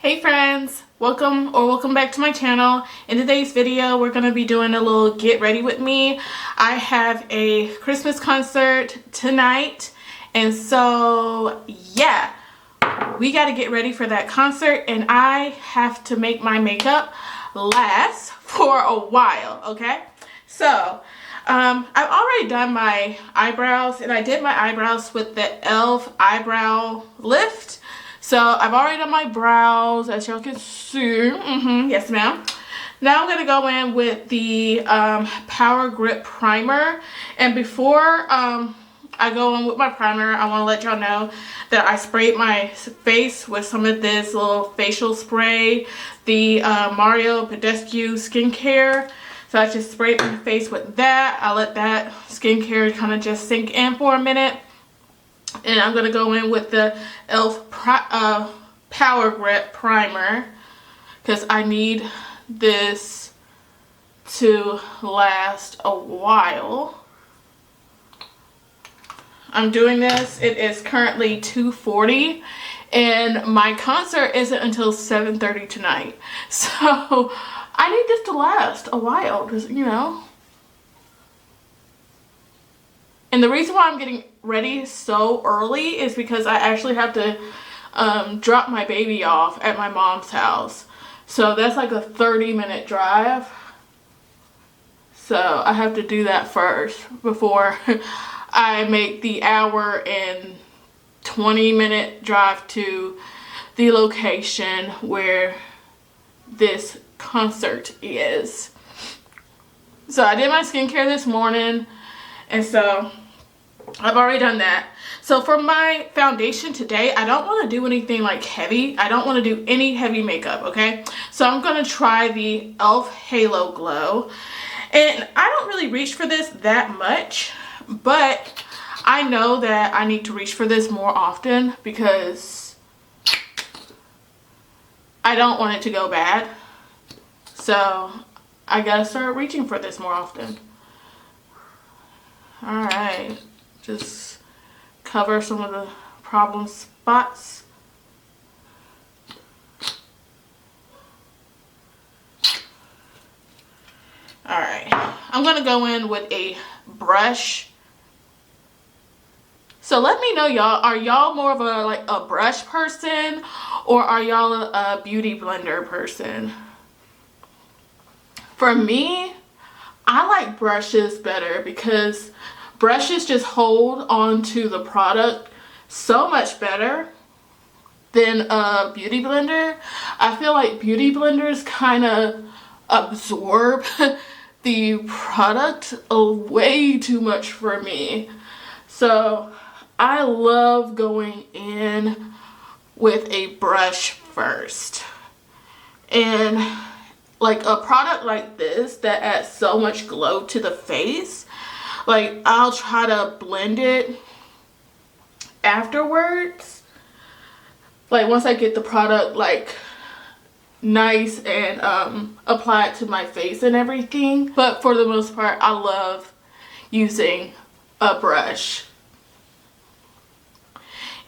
Hey friends, welcome back to my channel. In today's video we're going to be doing a little get ready with me. I have a Christmas concert tonight, and so yeah, we got to get ready for that concert, and I have to make my makeup last for a while. Okay, so I've already done my eyebrows, and I did my eyebrows with the e.l.f. eyebrow lift. So I've already done my brows, as y'all can see. Yes, ma'am. Now I'm going to go in with the Power Grip Primer. And before I go in with my primer, I want to let y'all know that I sprayed my face with some of this little facial spray, the Mario Badescu skincare. So I just sprayed my face with that. I let that skincare kind of just sink in for a minute. And I'm going to go in with the e.l.f. Power Grip Primer, because I need this to last a while. I'm doing this. It is currently 2:40 and my concert isn't until 7:30 tonight. So I need this to last a while, because, you know. And the reason why I'm getting ready so early is because I actually have to drop my baby off at my mom's house. So that's like a 30-minute drive. So I have to do that first before I make the hour and 20-minute drive to the location where this concert is. So I did my skincare this morning, and so I've already done that. So for my foundation today, I don't want to do anything like heavy. I don't want to do any heavy makeup, okay? So I'm going to try the e.l.f. Halo Glow. And I don't really reach for this that much, but I know that I need to reach for this more often because I don't want it to go bad. So I gotta start reaching for this more often. Alright, just cover some of the problem spots. Alright, I'm going to go in with a brush. So let me know, y'all, are y'all more of a brush person, or are y'all a beauty blender person? For me, I like brushes better because brushes just hold onto the product so much better than a beauty blender. I feel like beauty blenders kind of absorb the product way too much for me. So I love going in with a brush first. And like a product like this that adds so much glow to the face, like I'll try to blend it afterwards, like once I get the product like nice and apply it to my face and everything. But for the most part, I love using a brush.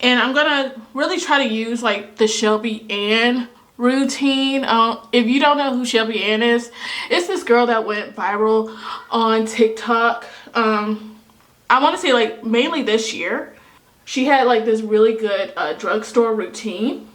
And I'm gonna really try to use like the Shelby Ann routine. If you don't know who Shelby Ann is, it's this girl that went viral on TikTok. I want to say like mainly this year. She had like this really good drugstore routine,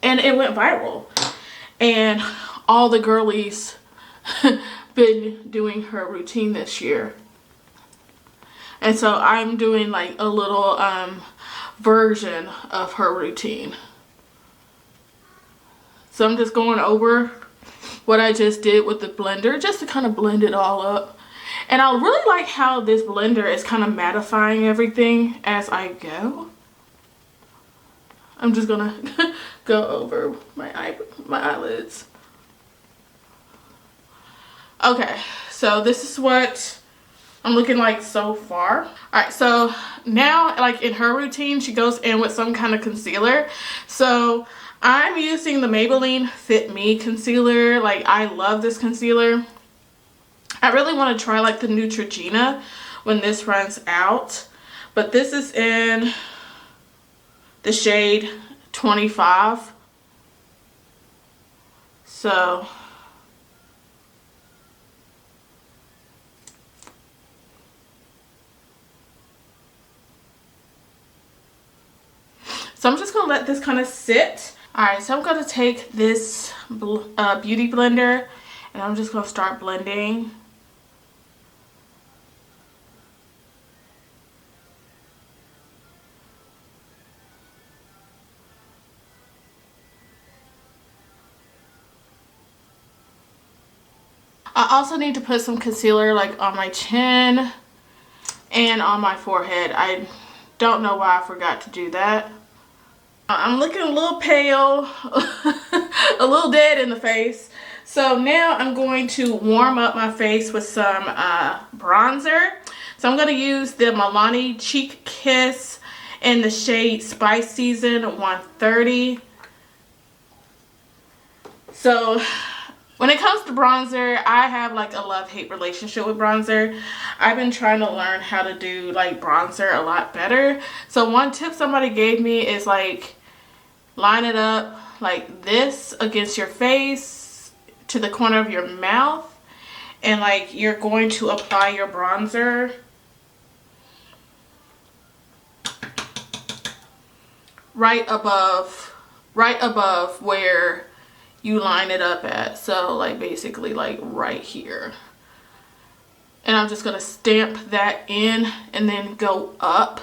and it went viral, and all the girlies been doing her routine this year. And so I'm doing like a little version of her routine. So I'm just going over what I just did with the blender just to kind of blend it all up. And I really like how this blender is kind of mattifying everything as I go. I'm just gonna go over my eyelids. Okay, so this is what I'm looking like so far. Alright, so now like in her routine, she goes in with some kind of concealer. So I'm using the Maybelline Fit Me concealer. Like, I love this concealer. I really want to try like the Neutrogena when this runs out. But this is in the shade 25. So I'm just gonna let this kind of sit. All right, so I'm gonna take this beauty blender and I'm just gonna start blending. I also need to put some concealer like on my chin and on my forehead. I don't know why I forgot to do that. I'm looking a little pale, a little dead in the face. So now I'm going to warm up my face with some bronzer. So I'm going to use the Milani Cheek Kiss in the shade Spice Season 130. So when it comes to bronzer, I have like a love-hate relationship with bronzer. I've been trying to learn how to do like bronzer a lot better. So one tip somebody gave me is like line it up like this against your face to the corner of your mouth, and like you're going to apply your bronzer right above where you line it up at. So like basically like right here. And I'm just gonna stamp that in and then go up.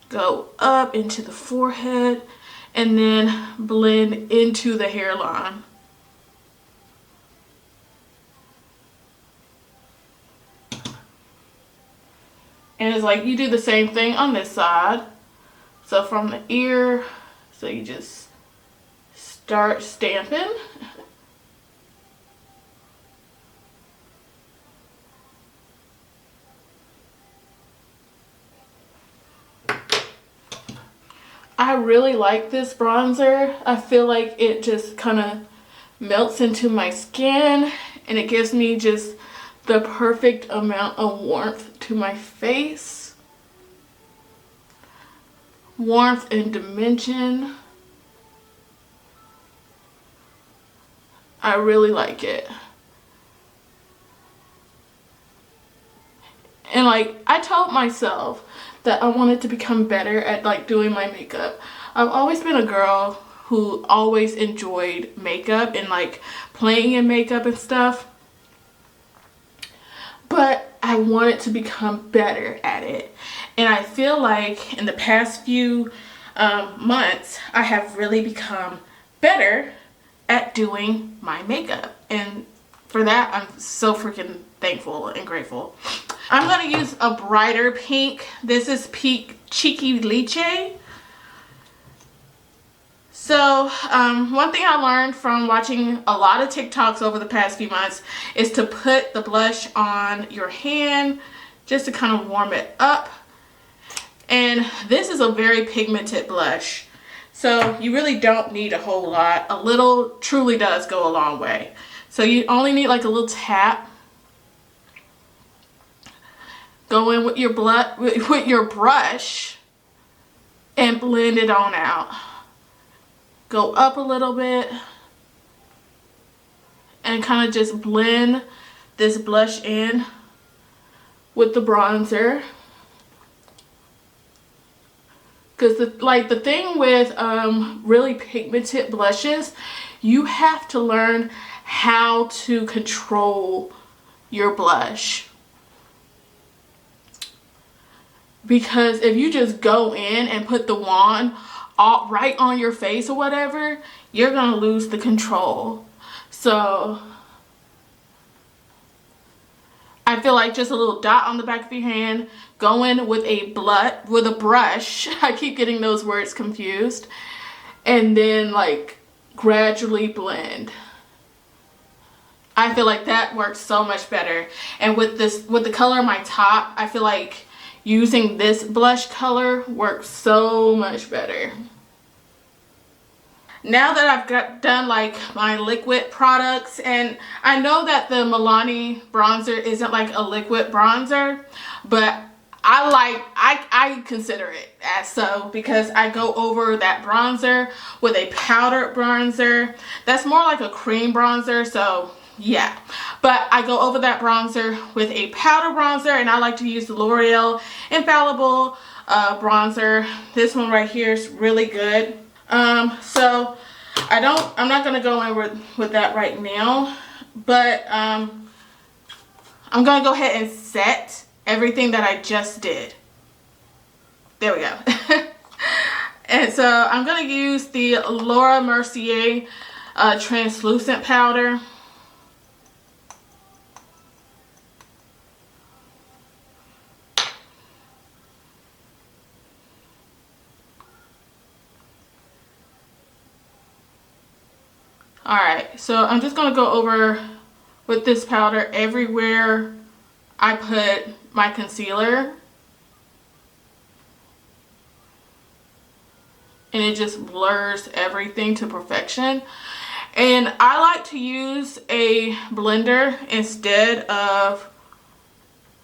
Go up into the forehead and then blend into the hairline. And it's like you do the same thing on this side. So from the ear, so you just start stamping. I really like this bronzer. I feel like it just kind of melts into my skin and it gives me just the perfect amount of warmth to my face. Warmth and dimension. I really like it. And like I told myself that I wanted to become better at like doing my makeup. I've always been a girl who always enjoyed makeup and like playing in makeup and stuff. But I wanted to become better at it. And I feel like in the past few months, I have really become better at doing my makeup. And for that, I'm so freaking thankful and grateful. I'm going to use a brighter pink. This is Peak Cheeky Liche. So one thing I learned from watching a lot of TikToks over the past few months is to put the blush on your hand just to kind of warm it up. And this is a very pigmented blush. So you really don't need a whole lot. A little truly does go a long way. So you only need like a little tap. Go in with your brush and blend it on out. Go up a little bit and kind of just blend this blush in with the bronzer. Because the thing with really pigmented blushes, you have to learn how to control your blush. Because if you just go in and put the wand all right on your face or whatever, you're gonna lose the control. So I feel like just a little dot on the back of your hand, go in with a brush. I keep getting those words confused. And then like gradually blend. I feel like that works so much better. And with the color of my top, I feel like using this blush color works so much better. Now that I've done like my liquid products, and I know that the Milani bronzer isn't like a liquid bronzer, but I consider it as so because I go over that bronzer with a powdered bronzer. That's more like a cream bronzer, so yeah. But I go over that bronzer with a powder bronzer, and I like to use the L'Oreal Infallible bronzer. This one right here is really good. So I'm not gonna go in with that right now, but I'm gonna go ahead and set everything that I just did. There we go. And so I'm gonna use the Laura Mercier translucent powder. Alright, so I'm just gonna go over with this powder everywhere I put my concealer. And it just blurs everything to perfection. And I like to use a blender instead of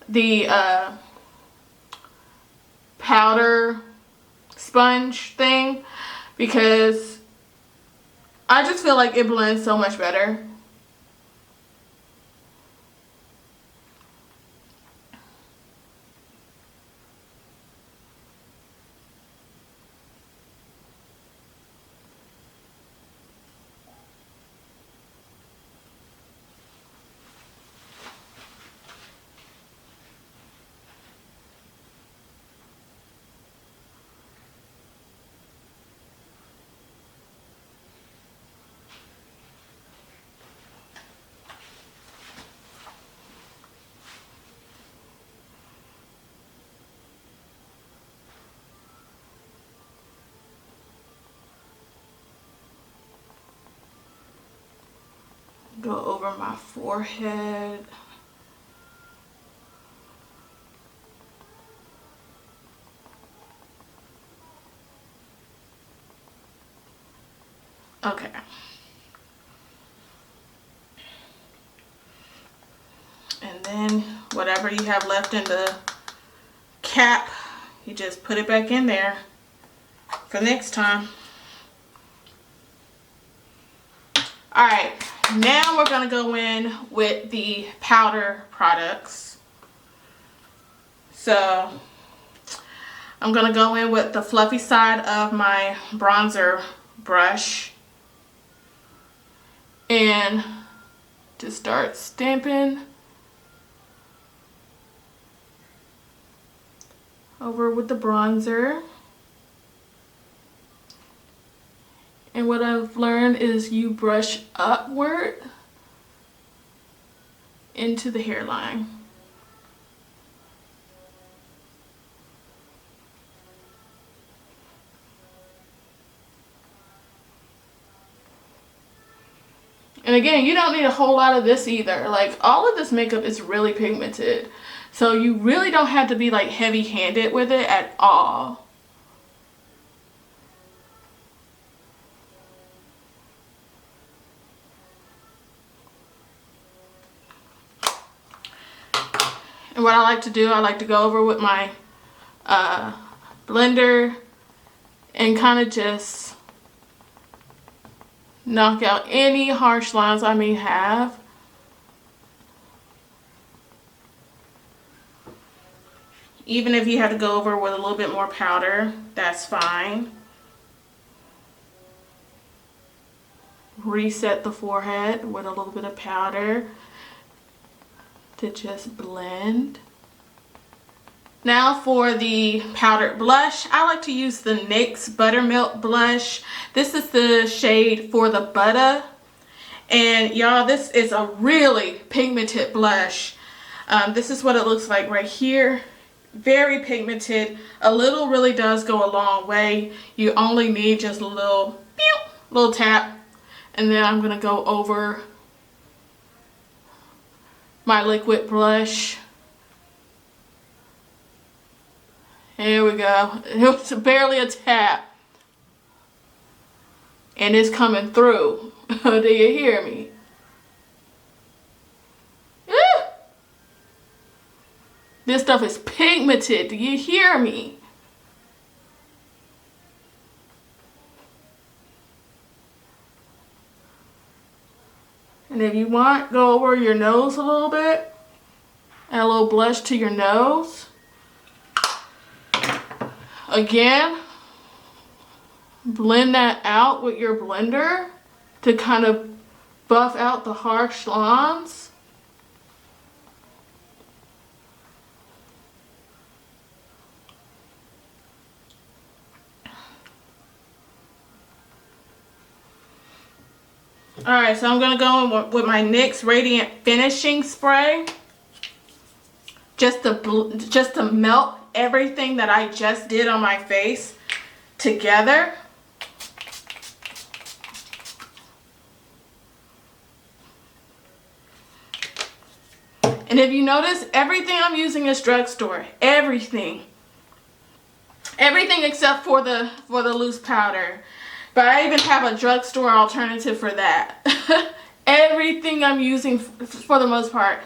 the powder sponge thing, because I just feel like it blends so much better. Go over my forehead. Okay. And then whatever you have left in the cap, you just put it back in there for next time. Alright, now we're going to go in with the powder products. So I'm going to go in with the fluffy side of my bronzer brush and just start stamping over with the bronzer. And what I've learned is you brush upward into the hairline. And again, you don't need a whole lot of this either. Like, all of this makeup is really pigmented. So you really don't have to be like heavy-handed with it at all. And what I like to do, I like to go over with my blender and kind of just knock out any harsh lines I may have. Even if you have to go over with a little bit more powder, that's fine. Reset the forehead with a little bit of powder to just blend. Now for the powdered blush, I like to use the NYX Buttermilk blush. This is the shade For the Butter. And y'all, this is a really pigmented blush. This is what it looks like right here. Very pigmented. A little really does go a long way. You only need just a little tap. And then I'm gonna go over my liquid blush. Here we go. It was barely a tap. And it's coming through. Do you hear me? This stuff is pigmented. Do you hear me? And if you want, go over your nose a little bit. Add a little blush to your nose. Again, blend that out with your blender to kind of buff out the harsh lines. Alright, so I'm going to go in with my NYX Radiant Finishing Spray. Just to melt everything that I just did on my face together. And if you notice, everything I'm using is drugstore. Everything. Everything except for the loose powder. But I even have a drugstore alternative for that. Everything I'm using for the most part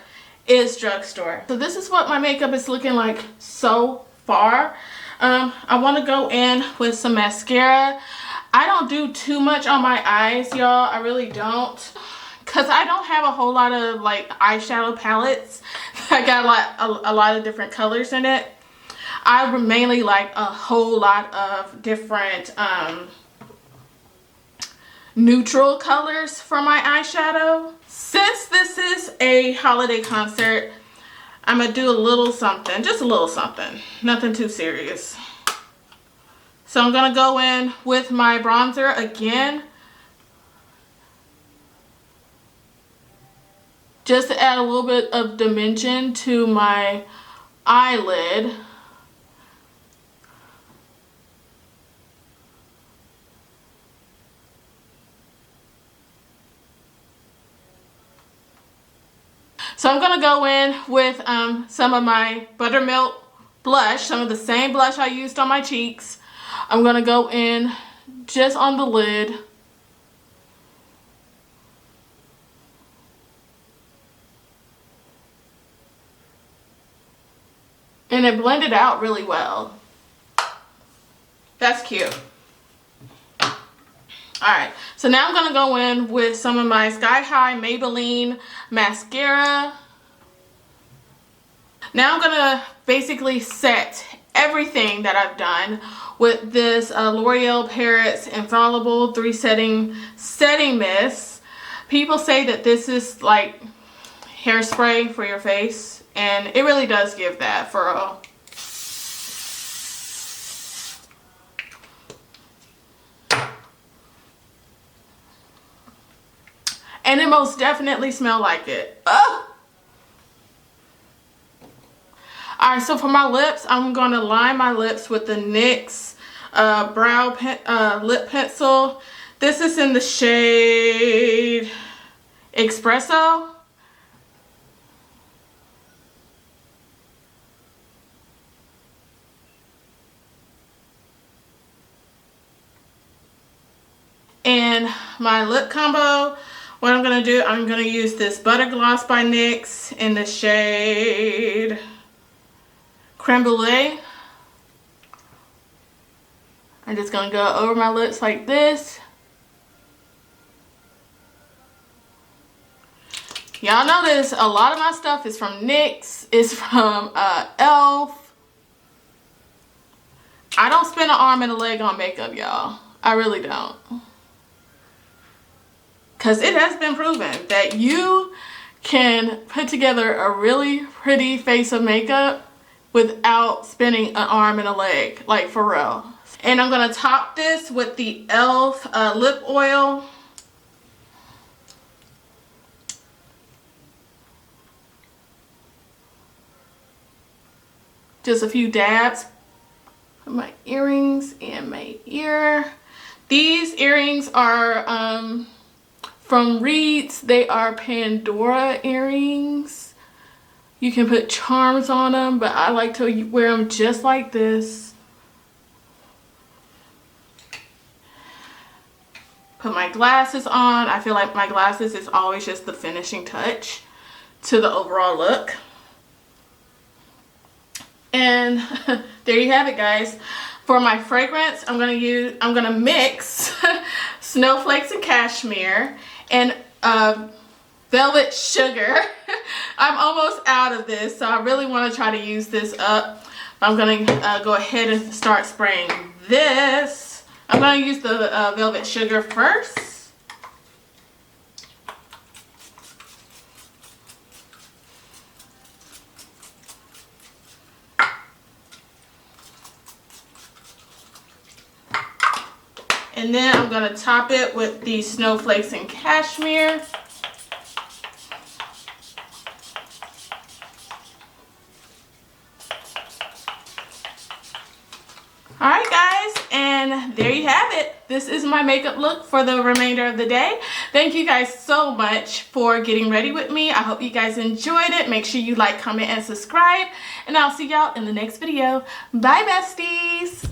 is drugstore. So this is what my makeup is looking like so far. I want to go in with some mascara. I don't do too much on my eyes, y'all. I really don't. Because I don't have a whole lot of like eyeshadow palettes. I got a lot of different colors in it. I mainly like a whole lot of different neutral colors for my eyeshadow. Since this is a holiday concert, I'm going to do a little something. Just a little something. Nothing too serious. So I'm going to go in with my bronzer again. Just to add a little bit of dimension to my eyelid. So I'm going to go in with some of my Buttermilk blush, some of the same blush I used on my cheeks. I'm going to go in just on the lid. And it blended out really well. That's cute. Alright, so now I'm going to go in with some of my Sky High Maybelline mascara. Now I'm going to basically set everything that I've done with this L'Oreal Paris Infallible 3 Setting Mist. People say that this is like hairspray for your face, and it really does give that for a... And it most definitely smells like it. Ugh. Alright, so for my lips, I'm going to line my lips with the NYX lip pencil. This is in the shade Espresso. And my lip combo, what I'm going to do, I'm going to use this Butter Gloss by NYX in the shade Creme Brulee. I'm just going to go over my lips like this. Y'all notice a lot of my stuff is from NYX. It's from e.l.f. I don't spend an arm and a leg on makeup, y'all. I really don't. Because it has been proven that you can put together a really pretty face of makeup without spending an arm and a leg. Like, for real. And I'm going to top this with the e.l.f. lip oil. Just a few dabs. Put my earrings in my ear. These earrings are... from Reed's. They are Pandora earrings. You can put charms on them, but I like to wear them just like this. Put my glasses on. I feel like my glasses is always just the finishing touch to the overall look. And there you have it, guys. For my fragrance, I'm gonna mix snowflakes and cashmere and velvet sugar. I'm almost out of this, so I really want to try to use this up. I'm gonna go ahead and start spraying this. I'm gonna use the velvet sugar first. And then I'm going to top it with the snowflakes and cashmere. Alright guys, and there you have it. This is my makeup look for the remainder of the day. Thank you guys so much for getting ready with me. I hope you guys enjoyed it. Make sure you like, comment, and subscribe. And I'll see y'all in the next video. Bye, besties.